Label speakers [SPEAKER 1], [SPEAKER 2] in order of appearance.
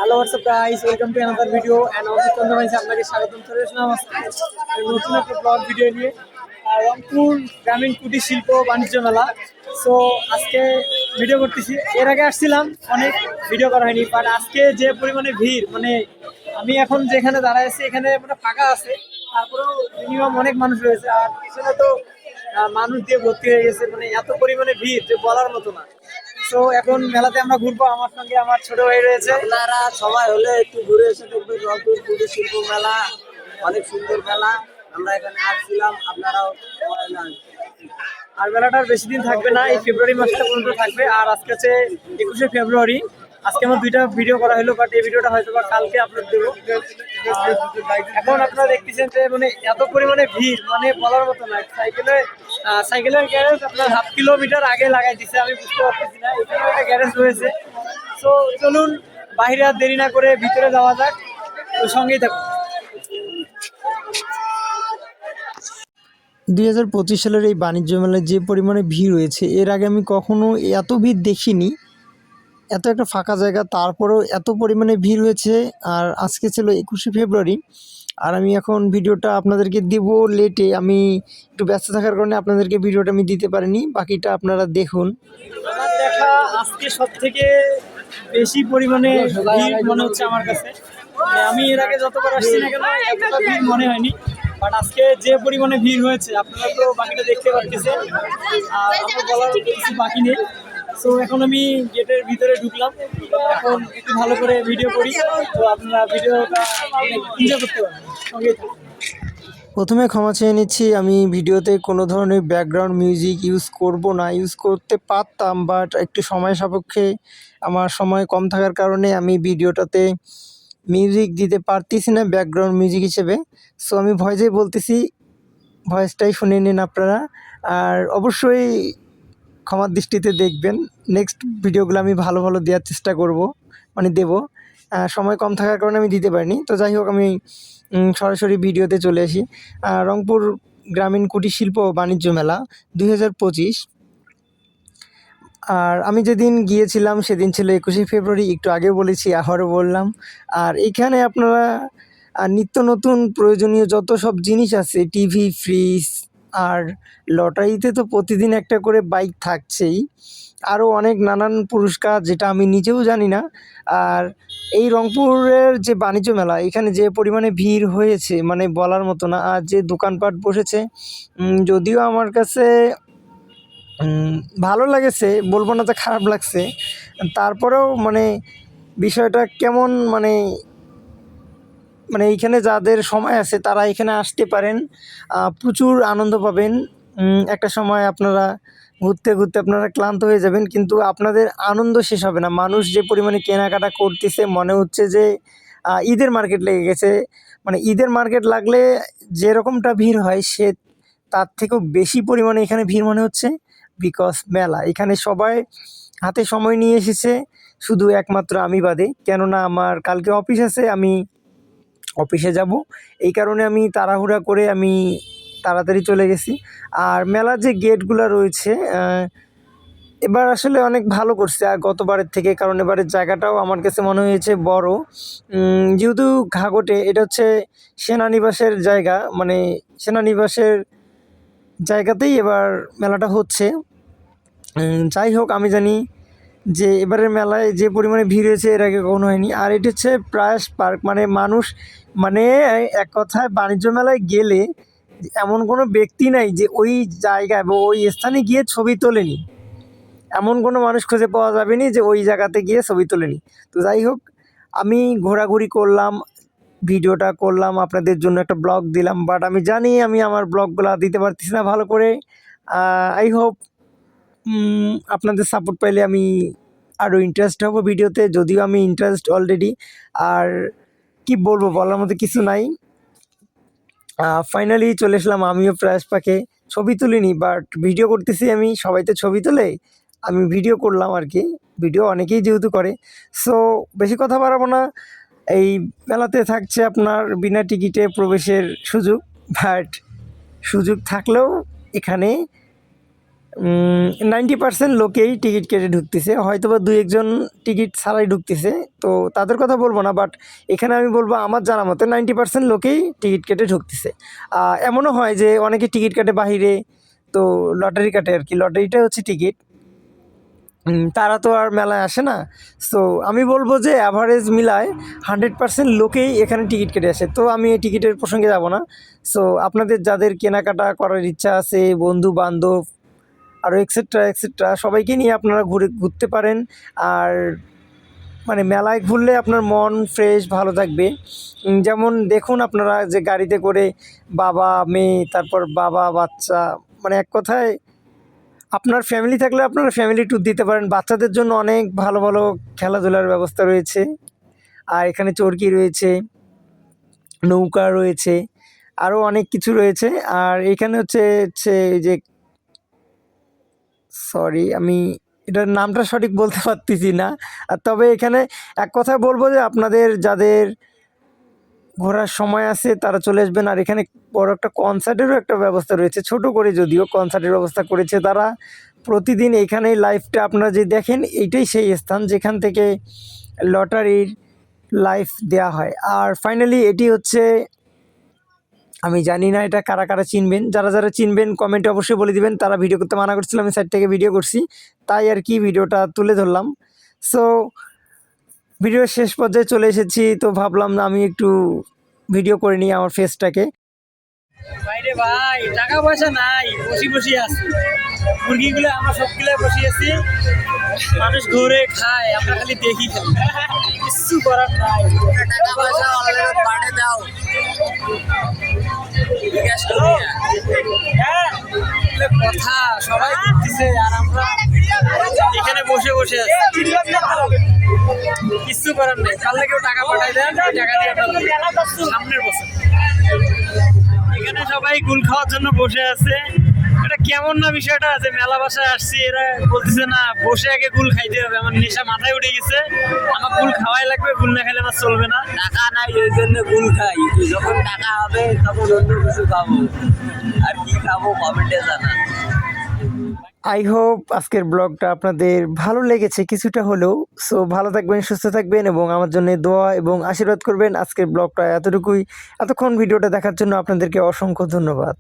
[SPEAKER 1] Hello whatsapp guys, welcome to another video and আমি চন্দ্র ভাই আপনাকে স্বাগতম জানাচ্ছিলাম নতুন একটা ব্লগ ভিডিও নিয়ে রংপুর গ্রামীণ কুটির শিল্প বাণিজ্য মেলা। সো আজকে ভিডিও করতেছি। এর আগে আসছিলাম, অনেক ভিডিও করা হয়নি, বাট আজকে যে পরিমাণে ভিড়, মানে আমি এখন যেখানে দাঁড়ায় আছি এখানে মানে ফাঁকা আছে, তারপরেও মিনিমাম অনেক মানুষ রয়েছে। আর পিছনে তো মানুষ দিয়ে ভর্তি হয়ে গেছে, মানে এত পরিমাণে ভিড় যে বলার মতো না। তো এখন মেলাতে আমরা ঘুরবো, আমার সঙ্গে আমার ছোট ভাই রয়েছে।
[SPEAKER 2] আপনারা সবাই হলে একটু ঘুরে এসে দেখবেন রংপুর কুটির শিল্প মেলা, অনেক সুন্দর মেলা। আমরা এখানে আসছিলাম, আপনারাও সবাই যান।
[SPEAKER 1] আর মেলাটার বেশি দিন থাকবে না, এই ফেব্রুয়ারি মাসটা পর্যন্ত থাকবে। আর আজকে হচ্ছে 21শে ফেব্রুয়ারি। আজকে আমার দুইটা ভিডিও করা হলো, বাট এই ভিডিওটা হয়তো বা কালকে আপলোড দেবো। এখন আপনারা দেখতেছেন যে মানে এত পরিমাণে ভিড়, মানে বলার মতো না। সাইকেলের গ্যারেজ আপনার হাফ কিলোমিটার আগে লাগাই দিচ্ছে, আমি বুঝতে পারতেছি না এখানে একটা গ্যারেজ রয়েছে। তো চলুন বাইরে আর দেরি না করে ভিতরে যাওয়া যাক, তো সঙ্গেই থাকুন।
[SPEAKER 3] 2025 সালের এই বাণিজ্য মেলায় যে পরিমাণে ভিড় হয়েছে, এর আগে আমি কখনো এত ভিড় দেখিনি। এত একটা ফাঁকা জায়গা, তারপরেও এত পরিমাণে ভিড় হয়েছে। আর আজকে ছিল 21শে ফেব্রুয়ারি, আর আমি এখন ভিডিওটা আপনাদেরকে দেব লেটে। আমি একটু ব্যস্ত থাকার কারণে আপনাদেরকে ভিডিওটা আমি দিতে পারিনি, বাকিটা আপনারা দেখুন।
[SPEAKER 1] আমার দেখা আজকে সব থেকে বেশি পরিমাণে ভিড় মনে হচ্ছে আমার কাছে। মানে আমি এর আগে যতবার আসছি না কেন এতটা ভিড় মনে হয়নি, বাট আজকে যে পরিমাণে ভিড় হয়েছে আপনারা তো বাকিটা দেখতে পাচ্ছেন। আর আমার বলার কিছু বাকি নেই। সো এখন আমি গেটের ভিতরে ঢুকলাম, এখন একটু ভালো করে ভিডিও করি, তো আপনারা ভিডিওটা এনজয় করতে পারবেন, সঙ্গেই থাকুন।
[SPEAKER 3] প্রথমে ক্ষমা চেয়ে নিচ্ছি, আমি ভিডিওতে কোনো ধরনের ব্যাকগ্রাউন্ড মিউজিক ইউজ করব না। ইউজ করতে পারতাম, বাট একটু সময় সাপেক্ষে আমার সময় কম থাকার কারণে আমি ভিডিওটাতে মিউজিক দিতে পারতেছি না ব্যাকগ্রাউন্ড মিউজিক হিসেবে। সো আমি ভয়েসেই বলতেছি, ভয়েসটাই শুনে নিন আপনারা। আর অবশ্যই ক্ষমার দৃষ্টিতে দেখবেন, নেক্সট ভিডিওগুলো আমি ভালো ভালো দেওয়ার চেষ্টা করব, মানে দেব। সময় কম থাকার কারণে আমি দিতে পারিনি। তো যাই হোক, আমি সরাসরি ভিডিওতে চলে আসি। রংপুর গ্রামীণ কুটির শিল্প ও বাণিজ্য মেলা 2025। আর আমি যেদিন গিয়েছিলাম সেদিন ছিল 21শে ফেব্রুয়ারি, একটু আগে বলেছি, আবারও বললাম। আর এখানে আপনারা নিত্য নতুন প্রয়োজনীয় যত সব জিনিস আছে, টিভি, ফ্রিজ, আর লটারিতে তো প্রতিদিন একটা করে বাইক থাকছেই। আরও অনেক নানান পুরস্কার, যেটা আমি নিজেও জানি না। আর এই রংপুরের যে বাণিজ্য মেলা, এখানে যে পরিমাণে ভিড় হয়েছে মানে বলার মতো না। আর যে দোকানপাট বসেছে, যদিও আমার কাছে ভালো লাগেছে, বলবো না যে খারাপ লাগছে, তারপরেও মানে বিষয়টা কেমন, মানে মানে এইখানে যাদের সময় আছে তারা এখানে আসতে পারেন, প্রচুর আনন্দ পাবেন। একটা সময় আপনারা ঘুরতে ঘুরতে আপনারা ক্লান্ত হয়ে যাবেন, কিন্তু আপনাদের আনন্দ শেষ হবে না। মানুষ যে পরিমাণে কেনাকাটা করতেছে, মনে হচ্ছে যে ঈদের মার্কেট লেগে গেছে। মানে ঈদের মার্কেট লাগলে যেরকমটা ভিড় হয়, সে তার থেকেও বেশি পরিমাণে এখানে ভিড় মনে হচ্ছে। বিকজ মেলা, এখানে সবাই হাতে সময় নিয়ে এসেছে, শুধু একমাত্র আমি বাদে। কেননা আমার কালকে অফিস আছে, আমি অফিসে যাব, এই কারণে আমি তাড়াহুড়া করে আমি তাড়াতাড়ি চলে গেছি। আর মেলার যে গেটগুলো রয়েছে, এবার আসলে অনেক ভালো করছে আর গতবারের থেকে, কারণ এবারের জায়গাটাও আমার কাছে মনে হয়েছে বড়। যেহেতু ঘাঘটে, এটা হচ্ছে সেনানিবাসের জায়গা, মানে সেনানিবাসের জায়গাতেই এবার মেলাটা হচ্ছে। যাই হোক, আমি জানি যে এবারের মেলায় যে পরিমাণে ভিড় হয়েছে এর আগে কখনো হয়নি। আর এটি হচ্ছে প্রায়শ পার্ক, মানে মানুষ, মানে এক কথায় বাণিজ্য মেলায় গেলে এমন কোনো ব্যক্তি নাই যে ওই জায়গায় বা ওই স্থানে গিয়ে ছবি তোলেনি। এমন কোনো মানুষ খুঁজে পাওয়া যাবে না যে ওই জায়গাতে গিয়ে ছবি তোলেনি। তো যাই হোক, আমি ঘোরাঘুরি করলাম, ভিডিওটা করলাম, আপনাদের জন্য একটা ব্লগ দিলাম, বাট আমি জানি আমি আমার ব্লগগুলো দিতে পারতেছি না ভালো করে। আই হোপ আপনাদের সাপোর্ট পাইলে আমি আরও ইন্টারেস্ট হব ভিডিওতে, যদিও আমি ইন্টারেস্ট অলরেডি। আর কি বলবো, বলার মতো কিছু নাই। ফাইনালি চলে আসলাম আমিও প্রয়াস পাকে। ছবি তুলিনি, বাট ভিডিও করতেছি আমি। সবাই তো ছবি তোলে, আমি ভিডিও করলাম আর কি। ভিডিও অনেকেই যেহেতু করে, সো বেশি কথা বাড়াবো না। এই মেলাতে থাকছে আপনার বিনা টিকিটে প্রবেশের সুযোগ, বাট সুযোগ থাকলেও এখানে 90% লোকেই টিকিট কেটে ঢুকতেছে, হয়তো বা দুই একজন টিকিট ছাড়াই ঢুকতেছে। তো তাদের কথা বলবো না, বাট এখানে আমি বলবো আমার জানা মতে 90% লোকেই টিকিট কেটে ঢুকতেছে। এমনও হয় যে অনেকে টিকিট কাটে বাহিরে, তো লটারি কাটে আর কি, লটারিটা হচ্ছে টিকিট। তারা তো আর মেলায় আসে না। সো আমি বলবো যে অ্যাভারেজ মিলায় 100% লোকেই এখানে টিকিট কেটে আসে। তো আমি এই টিকিটের প্রসঙ্গে যাব না। সো আপনাদের যাদের কেনাকাটা করার ইচ্ছা আছে, বন্ধু বান্ধব আরও এক্সেট্রা এক্সেট্রা সবাইকে নিয়ে আপনারা ঘুরতে পারেন। আর মানে মেলায় ঘুরলে আপনার মন ফ্রেশ ভালো থাকবে। যেমন দেখুন আপনারা যে গাড়িতে করে বাবা মেয়ে, তারপর বাবা বাচ্চা, মানে এক কথায় আপনার ফ্যামিলি থাকলে আপনারা ফ্যামিলি ট্যুর দিতে পারেন। বাচ্চাদের জন্য অনেক ভালো ভালো খেলাধুলার ব্যবস্থা রয়েছে। আর এখানে চরকি রয়েছে, নৌকা রয়েছে, আরও অনেক কিছু রয়েছে। আর এখানে হচ্ছে হচ্ছে এই যে, সরি আমি এটার নামটা সঠিক বলতে পারতেছি না। আর তবে এখানে এক কথায় বলবো যে আপনাদের যাদের ঘোরার সময় আছে তারা চলে আসবেন। আর এখানে বড় একটা কনসার্টেরও একটা ব্যবস্থা রয়েছে, ছোট করে যদিও কনসার্টের ব্যবস্থা করেছে তারা। প্রতিদিন এইখানেই লাইভটা আপনারা যে দেখেন, এইটাই সেই স্থান যেখান থেকে লটারির লাইভ দেয়া হয়। আর ফাইনালি এটি হচ্ছে, আমি জানি না এটা কারা কারা চিনবেন, যারা যারা চিনবেন কমেন্টে অবশ্যই বলে দিবেন। তারা ভিডিও করতে মানা করছিল, আমি সাইড থেকে ভিডিও করছি, তাই আর কি ভিডিওটা তুলে ধরলাম। সো ভিডিওর শেষ পর্যায়ে চলে এসেছি, তো ভাবলাম না আমি একটু ভিডিও করে নিই আমার ফেসটাকে।
[SPEAKER 1] বাইরে ভাই টাকা পয়সা নাই, বসি বসি আছি, মুরগিগুলো আমরা সবগুলো বসে আছি, মানুষ ঘুরে খায়, আমরা খালি দেখি খালি, কিছু করার নাই।
[SPEAKER 2] টাকা পয়সা অনলাইনে পাঠিয়ে দাও। বিকাশ করি না।
[SPEAKER 1] হ্যাঁ, এগুলো কথা সবাই দেখতেছে আর আমরা এখানে বসে বসে আছি, কিছু করার নেই। কালকে কেউ টাকা পাঠাই দেন, টাকা দিয়ে আমরা সামনের বছর। এখানে সবাই গুল খাওয়ার জন্য বসে আছে। এটা কেমন না বিষয়টা, যে মেলা বাসায় আসছি, এরা বলতেছে না বসে আগে গুল খাইতে হবে। আমার নেশা মাথায় উঠে গেছে, আমার গুল খাওয়াই লাগবে, গুল না খেলে আমার চলবে না।
[SPEAKER 2] টাকা নাই এই জন্য গুল খাই, যখন টাকা হবে তখন অন্য কিছু খাবো। আর কি খাবো কমেন্টে জানান।
[SPEAKER 3] আই হোপ আজকের ব্লগটা আপনাদের ভালো লেগেছে কিছুটা হলেও। সো ভালো থাকবেন, সুস্থ থাকবেন এবং আমার জন্য দোয়া এবং আশীর্বাদ করবেন। আজকের ব্লগটা এতটুকুই। এতক্ষণ ভিডিওটা দেখার জন্য আপনাদেরকে অসংখ্য ধন্যবাদ।